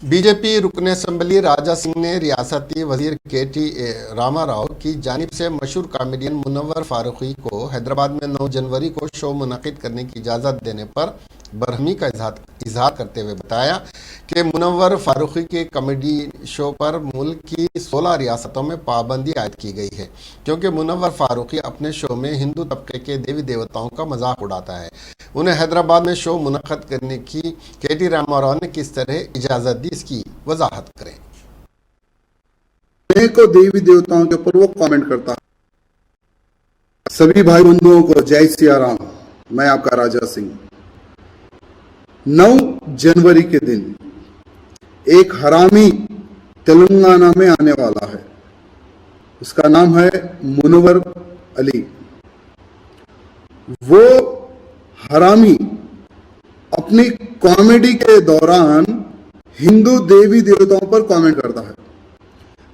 BJP रुकन assembly Raja Singh ने रियासती वजीर के.टी. रामाराव की जानिब से मशहूर कॉमेडियन मुनव्वर फारूकी को हैदराबाद में 9 जनवरी को शो मुनक़िद करने की इजाज़त देने पर बरहमी का इजहार करते हुए बताया कि मुनव्वर फारूकी के कॉमेडी शो पर मुल्क की 16 रियासतों में पाबंदी आयद की गई है, क्योंकि मुनव्वर फारूकी अपने शो में हिंदू तबके के देवी देवताओं का मजाक उड़ाता है। उन्हें हैदराबाद में शो मुनक़्क़द करने की के.टी. रामाराव ने किस तरह इजाज़त दी, इसकी वजाहत करें। को देवी देवताओं के ऊपर वो कमेंट करता है। सभी भाई बंधुओं को जय सिया राम। मैं आपका राजा सिंह। 9 जनवरी के दिन एक हरामी तेलंगाना में आने वाला है। उसका नाम है मुनव्वर अली। वो हरामी अपनी कॉमेडी के दौरान हिंदू देवी देवताओं पर कमेंट करता है।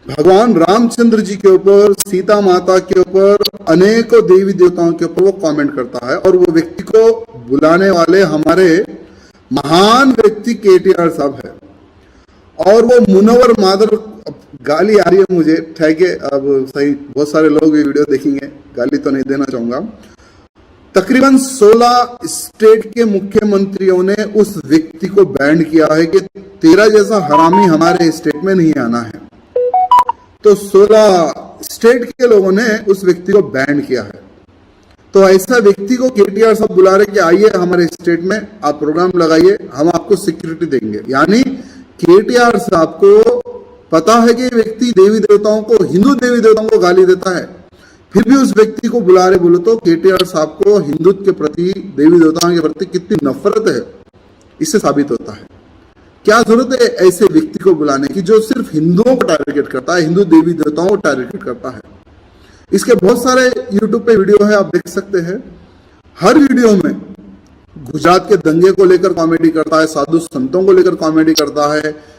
भगवान रामचंद्र जी के ऊपर, सीता माता के ऊपर, अनेकों देवी देवताओं के ऊपर वो कमेंट करता है। और वो व्यक्ति को बुलाने वाले हमारे महान व्यक्ति के.टी.आर. साहब है। और वो मुनव्वर मादर, गाली आ रही है मुझे, ठीक है, अब सही, बहुत सारे लोग ये वीडियो देखेंगे, गाली तो नहीं देना चाहूंगा। तकरीबन 16 स्टेट के मुख्यमंत्रियों ने उस व्यक्ति को बैन किया है कि तेरा जैसा हरामी हमारे स्टेट में नहीं आना है। तो 16 स्टेट के लोगों ने उस व्यक्ति को बैन किया है। तो ऐसा व्यक्ति को के.टी.आर. साहब बुला रहे कि आइए हमारे स्टेट में, आप प्रोग्राम लगाइए, हम आपको सिक्योरिटी देंगे। यानी के.टी.आर. साहब को पता है कि ये व्यक्ति देवी देवताओं को, हिंदू देवी देवताओं को गाली देता है, फिर भी उस व्यक्ति को बुला रहे। बोलो तो के.टी.आर. साहब को हिंदुत्व के प्रति, देवी देवताओं के प्रति कितनी नफरत है, इससे साबित होता है। क्या जरूरत है ऐसे व्यक्ति को बुलाने की जो सिर्फ हिंदुओं को टारगेट करता है, हिंदू देवी देवताओं को टारगेट करता है। इसके बहुत सारे यूट्यूब पे वीडियो है, आप देख सकते हैं। हर वीडियो में गुजरात के दंगे को लेकर कॉमेडी करता है, साधु संतों को लेकर कॉमेडी करता है,